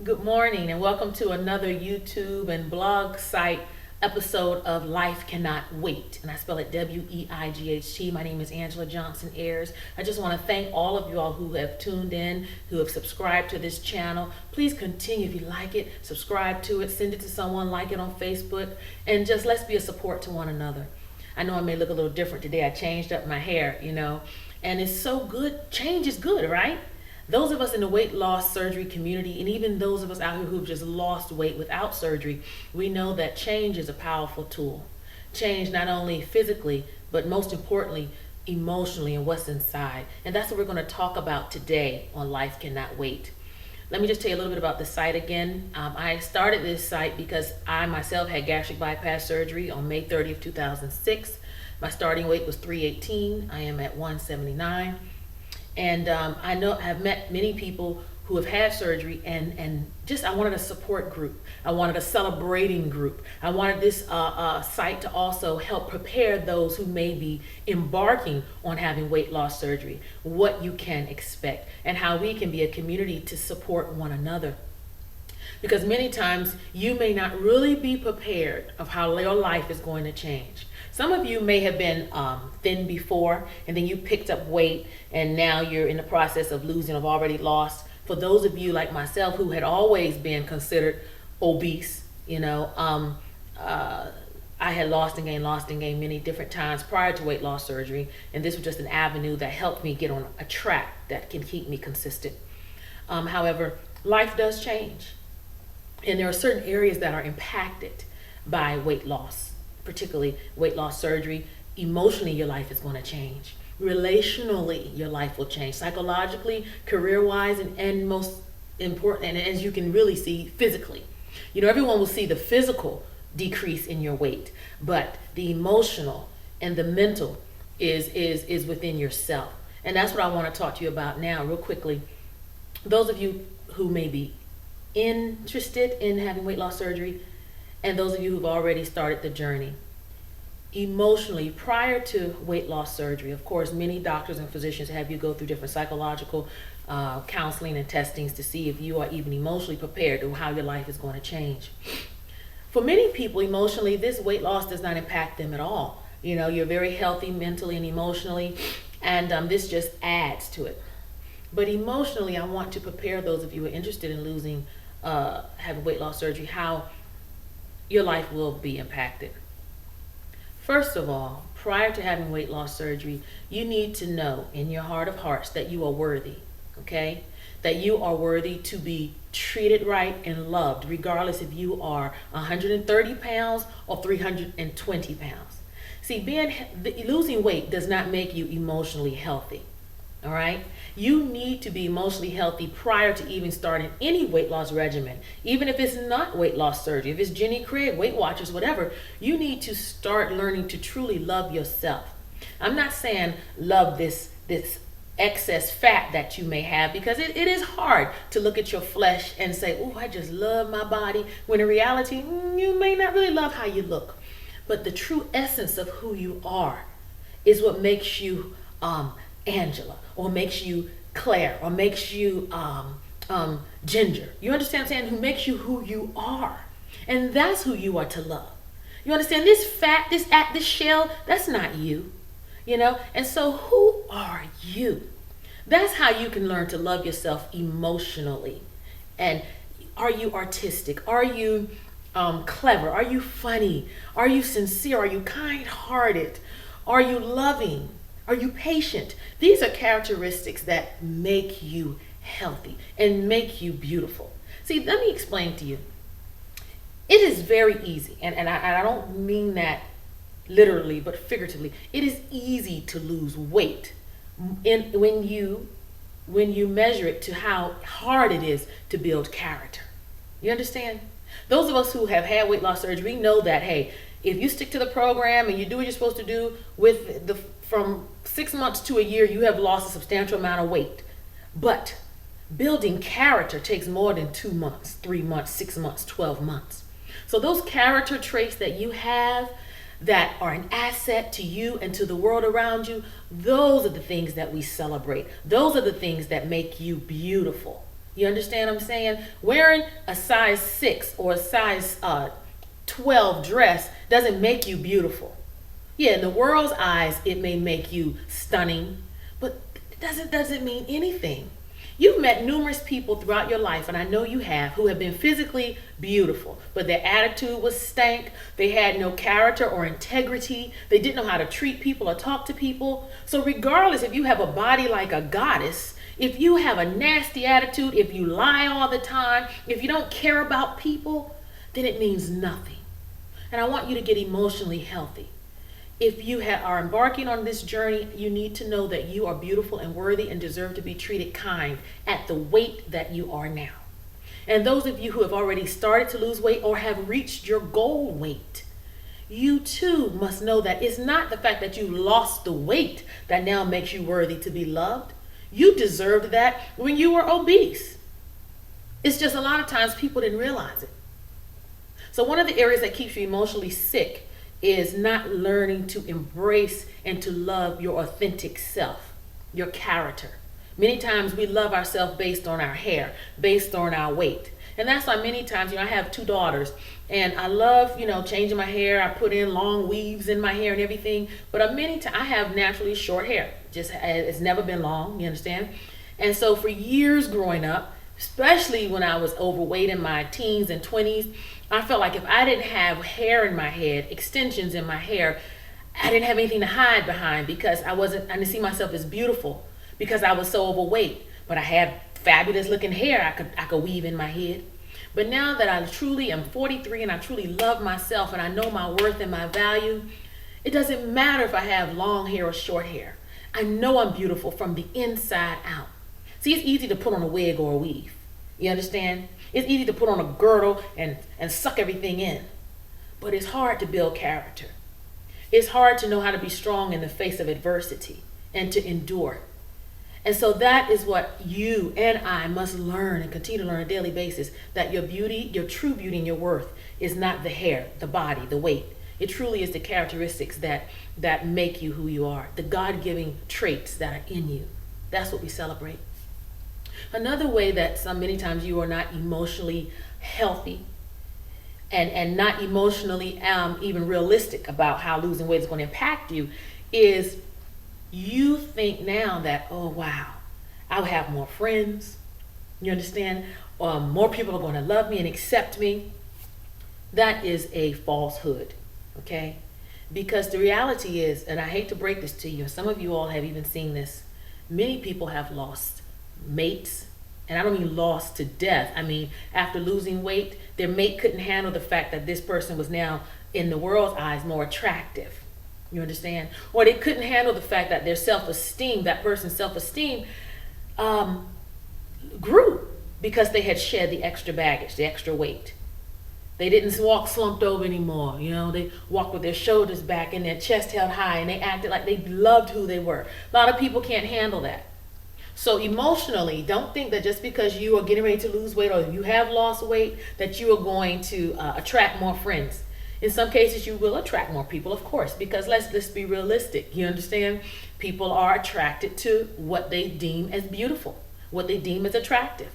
Good morning and welcome to another YouTube and blog site episode of Life Cannot Wait. And I spell it Weight. My name is Angela Johnson Ayers. I just want to thank all of you all who have tuned in, who have subscribed to this channel. Please continue, if you like it, subscribe to it, send it to someone, like it on Facebook, and just let's be a support to one another. I know I may look a little different today. I changed up my hair, and it's so good. Change is good, right? Those of us in the weight loss surgery community, and even those of us out here who've just lost weight without surgery, we know that change is a powerful tool. Change not only physically, but most importantly, emotionally and what's inside. And that's what we're going to talk about today on Life Cannot Wait. Let me just tell you a little bit about the site again. I started this site because I myself had gastric bypass surgery on May 30th, 2006. My starting weight was 318. I am at 179. And I've met many people who have had surgery and just I wanted a support group. I wanted a celebrating group. I wanted this site to also help prepare those who may be embarking on having weight loss surgery, what you can expect, and how we can be a community to support one another. Because many times you may not really be prepared of how your life is going to change. Some of you may have been thin before, and then you picked up weight, and now you're in the process of losing, have already lost. For those of you like myself who had always been considered obese, I had lost and gained many different times prior to weight loss surgery, and this was just an avenue that helped me get on a track that can keep me consistent. However, life does change, and there are certain areas that are impacted by weight loss, particularly weight loss surgery. Emotionally, your life is going to change. Relationally, your life will change. Psychologically, career-wise, and most important, and as you can really see, physically. Everyone will see the physical decrease in your weight, but the emotional and the mental is within yourself. And that's what I want to talk to you about now, real quickly. Those of you who may be interested in having weight loss surgery, and those of you who've already started the journey. Emotionally, prior to weight loss surgery, of course, many doctors and physicians have you go through different psychological counseling and testings to see if you are even emotionally prepared to how your life is going to change. For many people, emotionally, this weight loss does not impact them at all. You're very healthy mentally and emotionally, and this just adds to it. But emotionally, I want to prepare those of you who are interested in having weight loss surgery, how your life will be impacted. First of all, prior to having weight loss surgery, you need to know in your heart of hearts that you are worthy, okay? That you are worthy to be treated right and loved, regardless if you are 130 pounds or 320 pounds. See, losing weight does not make you emotionally healthy, all right? You need to be emotionally healthy prior to even starting any weight loss regimen. Even if it's not weight loss surgery, if it's Jenny Craig, Weight Watchers, whatever, you need to start learning to truly love yourself. I'm not saying love this excess fat that you may have, because it is hard to look at your flesh and say, oh, I just love my body, when in reality, you may not really love how you look. But the true essence of who you are is what makes you Angela, or makes you Claire, or makes you Ginger. You understand what I'm saying? Who makes you who you are. And that's who you are to love. You understand? This fat, this shell, that's not you. And so who are you? That's how you can learn to love yourself emotionally. And are you artistic? Are you clever? Are you funny? Are you sincere? Are you kind-hearted? Are you loving? Are you patient? These are characteristics that make you healthy and make you beautiful. See, let me explain to you. It is very easy, and I don't mean that literally, but figuratively. It is easy to lose weight when you measure it to how hard it is to build character. You understand? Those of us who have had weight loss surgery know that, hey, if you stick to the program and you do what you're supposed to do, from 6 months to a year, you have lost a substantial amount of weight. But building character takes more than 2 months, 3 months, 6 months, 12 months. So those character traits that you have that are an asset to you and to the world around you, those are the things that we celebrate. Those are the things that make you beautiful. You understand what I'm saying? Wearing a size 6 or a size 12 dress doesn't make you beautiful. Yeah, in the world's eyes, it may make you stunning, but it doesn't mean anything. You've met numerous people throughout your life, and I know you have, who have been physically beautiful, but their attitude was stank. They had no character or integrity. They didn't know how to treat people or talk to people. So regardless if you have a body like a goddess, if you have a nasty attitude, if you lie all the time, if you don't care about people, then it means nothing. And I want you to get emotionally healthy. If you are embarking on this journey, you need to know that you are beautiful and worthy and deserve to be treated kind at the weight that you are now. And those of you who have already started to lose weight or have reached your goal weight, you too must know that it's not the fact that you lost the weight that now makes you worthy to be loved. You deserved that when you were obese. It's just a lot of times people didn't realize it. So one of the areas that keeps you emotionally sick is not learning to embrace and to love your authentic self, your character. Many times we love ourselves based on our hair, based on our weight. And that's why many times, I have 2 daughters and I love, changing my hair. I put in long weaves in my hair and everything. But I have naturally short hair. It's never been long, you understand? And so for years growing up, especially when I was overweight in my teens and 20s, I felt like if I didn't have hair in my head, extensions in my hair, I didn't have anything to hide behind because I didn't see myself as beautiful because I was so overweight. But I had fabulous looking hair I could weave in my head. But now that I truly am 43 and I truly love myself and I know my worth and my value, it doesn't matter if I have long hair or short hair. I know I'm beautiful from the inside out. See, it's easy to put on a wig or a weave. You understand? It's easy to put on a girdle and suck everything in. But it's hard to build character. It's hard to know how to be strong in the face of adversity and to endure. And so that is what you and I must learn and continue to learn on a daily basis, that your beauty, your true beauty and your worth is not the hair, the body, the weight. It truly is the characteristics that make you who you are, the God-given traits that are in you. That's what we celebrate. Another way that many times you are not emotionally healthy and not emotionally even realistic about how losing weight is going to impact you is you think now that, oh wow, I'll have more friends, you understand? More people are going to love me and accept me. That is a falsehood, okay? Because the reality is, and I hate to break this to you, and some of you all have even seen this, many people have lost mates, and I don't mean lost to death. I mean, after losing weight, their mate couldn't handle the fact that this person was now, in the world's eyes, more attractive. You understand? Or they couldn't handle the fact that their self-esteem, that person's self-esteem, grew because they had shed the extra baggage, the extra weight. They didn't walk slumped over anymore. They walked with their shoulders back and their chest held high, and they acted like they loved who they were. A lot of people can't handle that. So emotionally, don't think that just because you are getting ready to lose weight or you have lost weight, that you are going to attract more friends. In some cases, you will attract more people, of course, because let's be realistic. You understand? People are attracted to what they deem as beautiful, what they deem as attractive.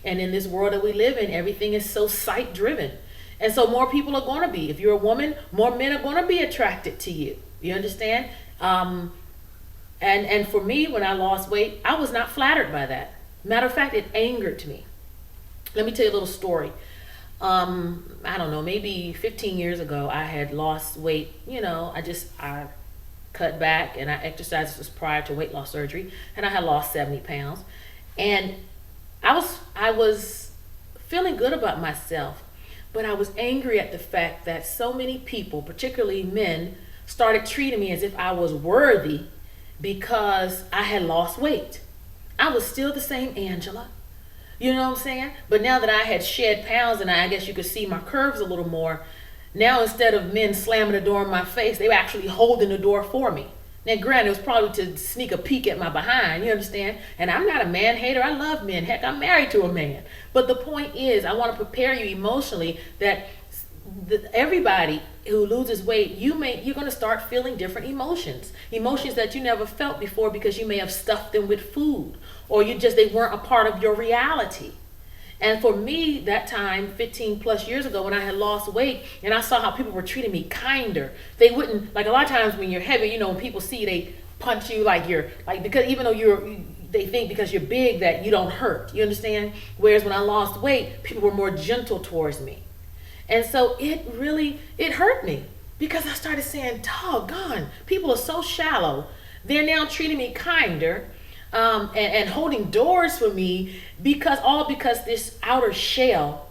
And in this world that we live in, everything is so sight-driven. And so more people are going to be. If you're a woman, more men are going to be attracted to you. You understand? And for me, when I lost weight, I was not flattered by that. Matter of fact, it angered me. Let me tell you a little story. I don't know, maybe 15 years ago, I had lost weight. I cut back and I exercised. This was prior to weight loss surgery, and I had lost 70 pounds. And I was feeling good about myself, but I was angry at the fact that so many people, particularly men, started treating me as if I was worthy because I had lost weight. I was still the same Angela. You know what I'm saying? But now that I had shed pounds and I guess you could see my curves a little more, now instead of men slamming the door in my face, they were actually holding the door for me. Now granted, it was probably to sneak a peek at my behind, you understand? And I'm not a man hater, I love men. Heck, I'm married to a man. But the point is, I want to prepare you emotionally that everybody who loses weight, you're going to start feeling different emotions that you never felt before because you may have stuffed them with food, or they weren't a part of your reality. And for me, that time, 15 plus years ago, when I had lost weight and I saw how people were treating me kinder, they wouldn't, like a lot of times when you're heavy, when people see you, they punch you like you're, like, because even though they think because you're big that you don't hurt, you understand? Whereas when I lost weight, people were more gentle towards me. And so it hurt me because I started saying, doggone, people are so shallow. They're now treating me kinder. And holding doors for me because this outer shell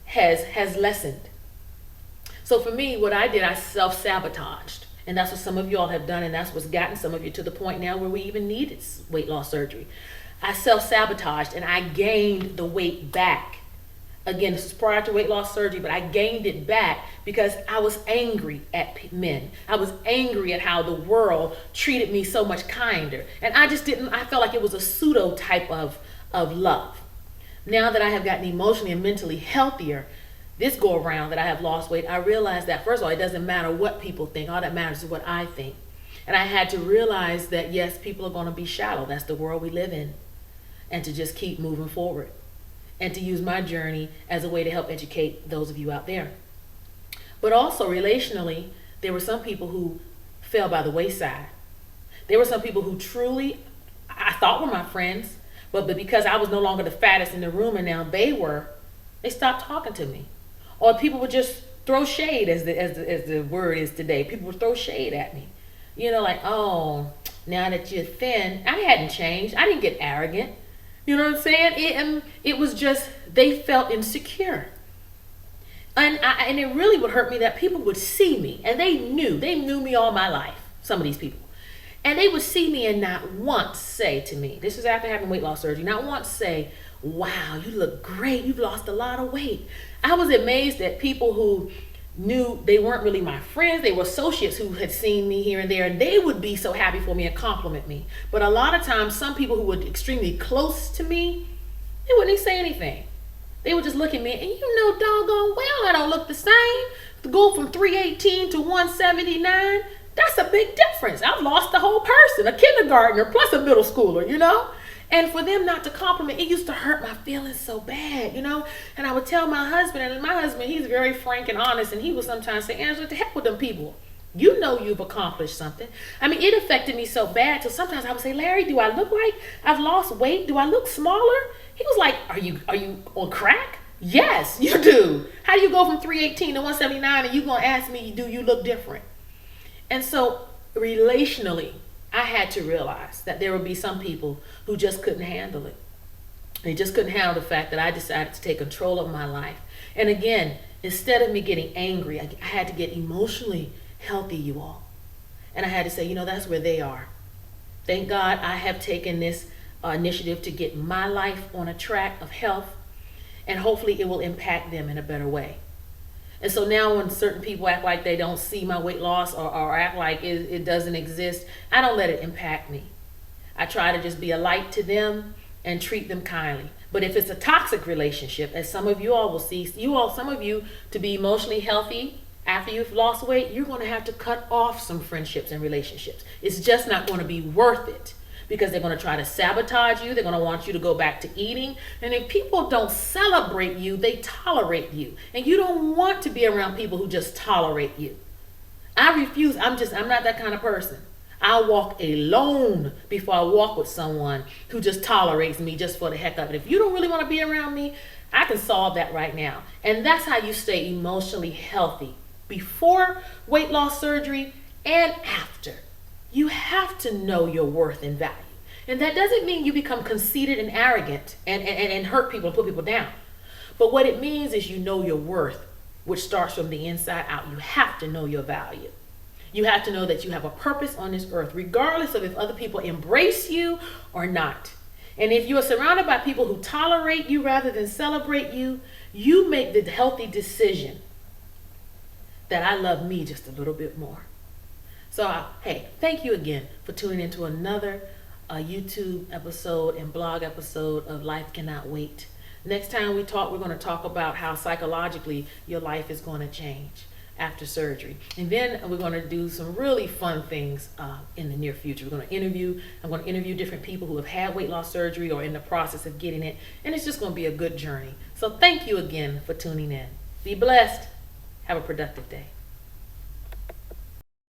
has lessened. So for me, what I did, I self-sabotaged. And that's what some of y'all have done, and that's what's gotten some of you to the point now where we even needed weight loss surgery. I self-sabotaged and I gained the weight back. Again, this is prior to weight loss surgery, but I gained it back because I was angry at men. I was angry at how the world treated me so much kinder. And I felt like it was a pseudo type of love. Now that I have gotten emotionally and mentally healthier, this go around that I have lost weight, I realized that first of all, it doesn't matter what people think. All that matters is what I think. And I had to realize that yes, people are going to be shallow. That's the world we live in. And to just keep moving forward. And to use my journey as a way to help educate those of you out there. But also relationally, there were some people who fell by the wayside. There were some people who truly, I thought were my friends, but because I was no longer the fattest in the room and now they stopped talking to me. Or people would just throw shade, as the word is today. People would throw shade at me. Like, oh, now that you're thin, I hadn't changed. I didn't get arrogant. You know what I'm saying? It was just, they felt insecure. And it really would hurt me that people would see me, and they knew me all my life, some of these people. And they would see me and not once say to me, this is after having weight loss surgery, not once say, wow, you look great, you've lost a lot of weight. I was amazed at people who knew they weren't really my friends. They were associates who had seen me here and there, and they would be so happy for me and compliment me. But a lot of times, some people who were extremely close to me, they wouldn't even say anything. They would just look at me, and doggone well, I don't look the same. To go from 318 to 179, that's a big difference. I've lost the whole person, a kindergartner plus a middle schooler, And for them not to compliment, it used to hurt my feelings so bad, And I would tell my husband, and my husband, he's very frank and honest, and he would sometimes say, Angela, to heck with them people. You know you've accomplished something. I mean, it affected me so bad till sometimes I would say, Larry, do I look like I've lost weight? Do I look smaller? He was like, are you on crack? Yes, you do. How do you go from 318 to 179 and you going to ask me, do you look different? And so relationally, I had to realize that there would be some people who just couldn't handle it. They just couldn't handle the fact that I decided to take control of my life. And again, instead of me getting angry, I had to get emotionally healthy, you all. And I had to say, that's where they are. Thank God I have taken this initiative to get my life on a track of health, and hopefully it will impact them in a better way. And so now when certain people act like they don't see my weight loss or act like it doesn't exist, I don't let it impact me. I try to just be a light to them and treat them kindly. But if it's a toxic relationship, as some of you all will see, some of you, to be emotionally healthy after you've lost weight, you're going to have to cut off some friendships and relationships. It's just not going to be worth it. Because they're going to try to sabotage you. They're going to want you to go back to eating. And if people don't celebrate you, they tolerate you. And you don't want to be around people who just tolerate you. I refuse. I'm not that kind of person. I'll walk alone before I walk with someone who just tolerates me just for the heck of it. If you don't really want to be around me, I can solve that right now. And that's how you stay emotionally healthy. Before weight loss surgery and after. You have to know your worth and value. And that doesn't mean you become conceited and arrogant and hurt people and put people down. But what it means is you know your worth, which starts from the inside out. You have to know your value. You have to know that you have a purpose on this earth, regardless of if other people embrace you or not. And if you are surrounded by people who tolerate you rather than celebrate you, you make the healthy decision that I love me just a little bit more. So, hey, thank you again for tuning into another YouTube episode and blog episode of Life Cannot Wait. Next time we talk, we're going to talk about how psychologically your life is going to change. after surgery. And then we're going to do some really fun things in the near future. I'm going to interview different people who have had weight loss surgery or in the process of getting it. And it's just going to be a good journey. So thank you again for tuning in. Be blessed. Have a productive day.